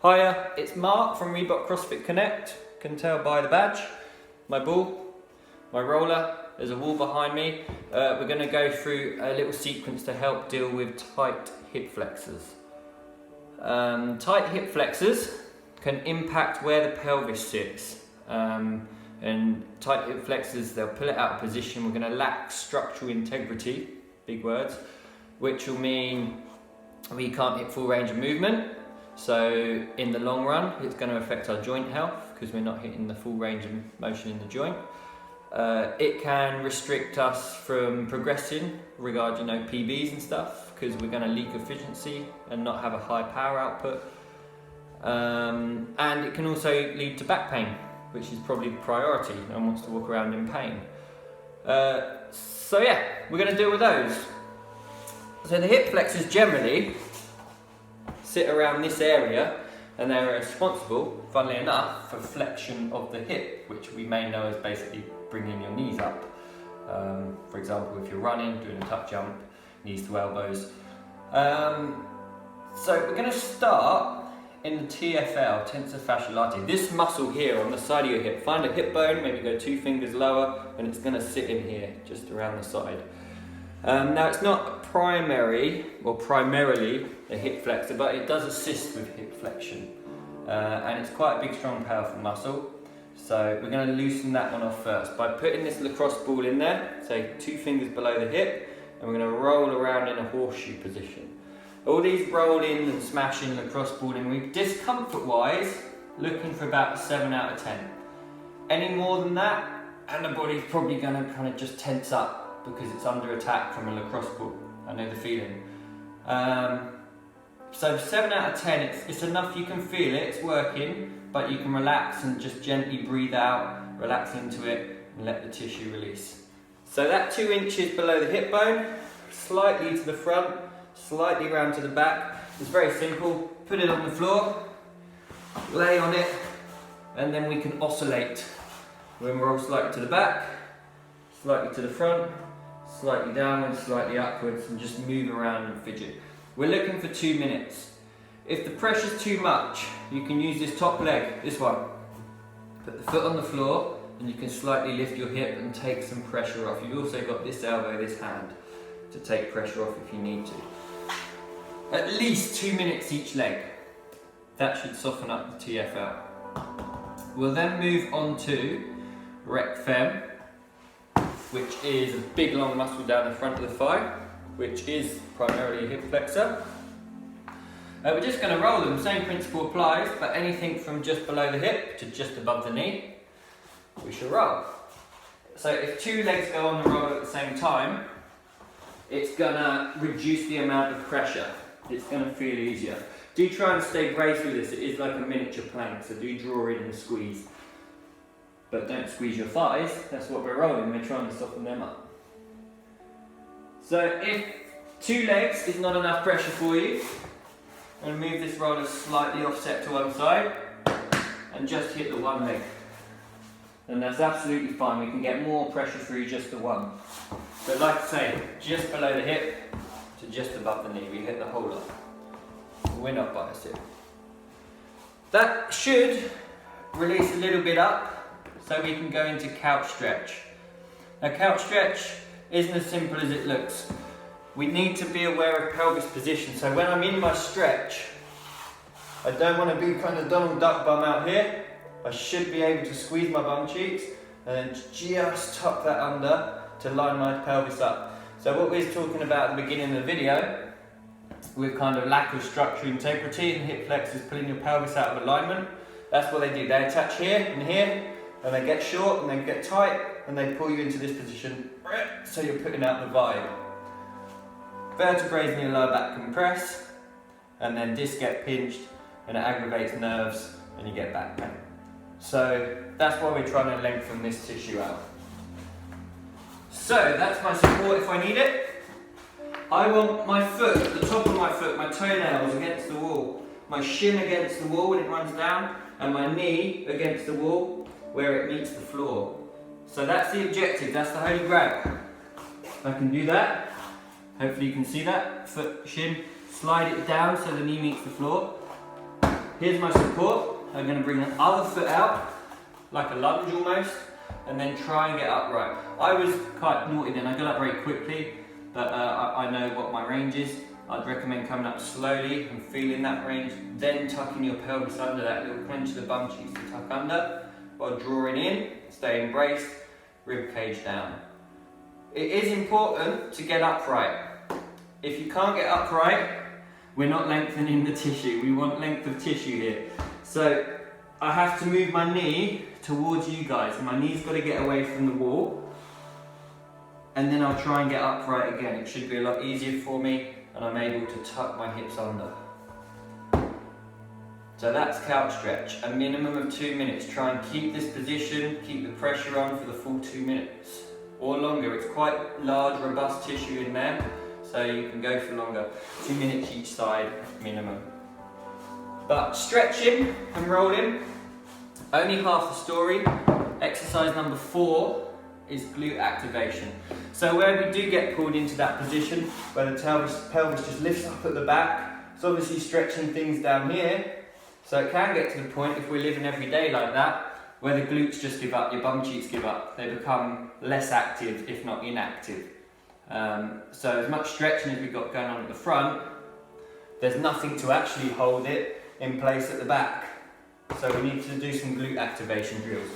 Hiya, it's Mark from Reebok CrossFit Connect. Can tell by the badge, my ball, my roller, there's a wall behind me. We're going to go through a little sequence to help deal with tight hip flexors. Tight hip flexors can impact where the pelvis sits. And tight hip flexors, they'll pull it out of position. We're going to lack structural integrity, big words, which will mean we can't hit full range of movement. So in the long run, it's going to affect our joint health because we're not hitting the full range of motion in the joint. It can restrict us from progressing regarding PBs and stuff because we're going to leak efficiency and not have a high power output. And it can also lead to back pain, which is probably the priority. No one wants to walk around in pain. So yeah, we're going to deal with those. So the hip flexors generally sit around this area and they're responsible, funnily enough, for flexion of the hip, which we may know as basically bringing your knees up. For example, if you're running, doing a tuck jump, knees to elbows. So we're going to start in the TFL, tensor fasciae latae. This muscle here on the side of your hip. Find a hip bone, maybe go 2 fingers lower, and it's going to sit in here, just around the side. Now it's not primarily a hip flexor, but it does assist with hip flexion. And it's quite a big, strong, powerful muscle. So we're going to loosen that one off first by putting this lacrosse ball in there, say 2 fingers below the hip, and we're going to roll around in a horseshoe position. All these rolling and smashing lacrosse balling, we discomfort-wise, looking for about a 7 out of 10. Any more than that, and the body's probably going to kind of just tense up because it's under attack from a lacrosse ball. I know the feeling. So 7 out of 10, it's enough, you can feel it, it's working, but you can relax and just gently breathe out, relax into it, and let the tissue release. So that 2 inches below the hip bone, slightly to the front, slightly round to the back. It's very simple. Put it on the floor, lay on it, and then we can oscillate. We'll roll slightly to the back, slightly to the front, slightly downwards, slightly upwards, and just move around and fidget. We're looking for 2 minutes. If the pressure's too much, you can use this top leg, this one. Put the foot on the floor, and you can slightly lift your hip and take some pressure off. You've also got this elbow, this hand, to take pressure off if you need to. At least 2 minutes each leg. That should soften up the TFL. We'll then move on to rec fem, which is a big long muscle down the front of the thigh, which is primarily a hip flexor. We're just going to roll them, same principle applies, but anything from just below the hip to just above the knee, we shall roll. So if 2 legs go on the roll at the same time, it's going to reduce the amount of pressure. It's going to feel easier. Do try and stay braced with this, it is like a miniature plank, so do draw in and squeeze. But don't squeeze your thighs, that's what we're rolling, we're trying to soften them up. So if 2 legs is not enough pressure for you, I'm going to move this roller slightly offset to one side and just hit the 1 leg. And that's absolutely fine, we can get more pressure through just the one. But like I say, just below the hip to just above the knee, we hit the whole lot. We're not biased here. That should release a little bit up so we can go into couch stretch. Now couch stretch isn't as simple as it looks. We need to be aware of pelvis position. So when I'm in my stretch, I don't want to be kind of Donald Duck bum out here. I should be able to squeeze my bum cheeks and then just tuck that under to line my pelvis up. So what we were talking about at the beginning of the video, with kind of lack of structural integrity and hip flexors pulling your pelvis out of alignment, that's what they do. They attach here and here, and they get short and they get tight, and they pull you into this position, so you're putting out the vibe. Vertebrae in your lower back compress, and then discs get pinched, and it aggravates nerves, and you get back pain. So that's why we're trying to lengthen this tissue out. So that's my support if I need it. I want my foot, the top of my foot, my toenails against the wall, my shin against the wall when it runs down, and my knee against the wall where it meets the floor. So that's the objective, that's the holy grail. If I can do that, hopefully you can see that, foot, shin, slide it down so the knee meets the floor. here's my support. I'm going to bring the other foot out, like a lunge almost, and then try and get upright. I was quite naughty then, I got up very quickly, but I know what my range is. I'd recommend coming up slowly and feeling that range, then tucking your pelvis under that little clench of the bum cheeks to tuck under, while drawing in, staying braced, rib cage down. It is important to get upright. If you can't get upright, we're not lengthening the tissue. We want length of tissue here. So I have to move my knee towards you guys. My knee's got to get away from the wall. And then I'll try and get upright again. It should be a lot easier for me, and I'm able to tuck my hips under. So that's couch stretch, a minimum of 2 minutes. Try and keep this position, keep the pressure on for the full 2 minutes or longer. It's quite large, robust tissue in there, so you can go for longer. 2 minutes each side minimum. But stretching and rolling, only half the story. Exercise number 4 is glute activation. So where we do get pulled into that position, where the pelvis just lifts up at the back, it's obviously stretching things down here. So it can get to the point, if we're living every day like that, where the glutes just give up, your bum cheeks give up. They become less active, if not inactive. So as much stretching as we've got going on at the front, there's nothing to actually hold it in place at the back. So we need to do some glute activation drills.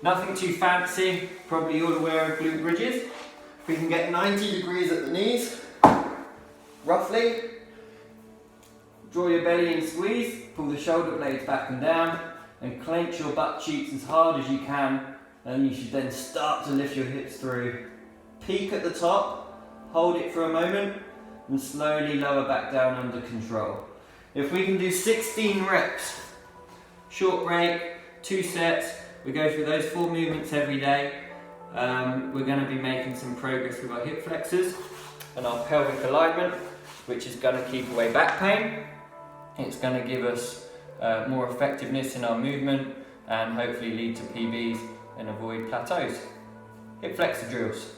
Nothing too fancy, probably all aware of glute bridges. If we can get 90 degrees at the knees, roughly. Draw your belly in, squeeze, pull the shoulder blades back and down, and clench your butt cheeks as hard as you can, and you should then start to lift your hips through. Peak at the top, hold it for a moment, and slowly lower back down under control. If we can do 16 reps, short break, 2 sets, we go through those 4 movements every day, we're going to be making some progress with our hip flexors and our pelvic alignment, which is going to keep away back pain. It's going to give us more effectiveness in our movement and hopefully lead to PBs and avoid plateaus. Hip flexor drills.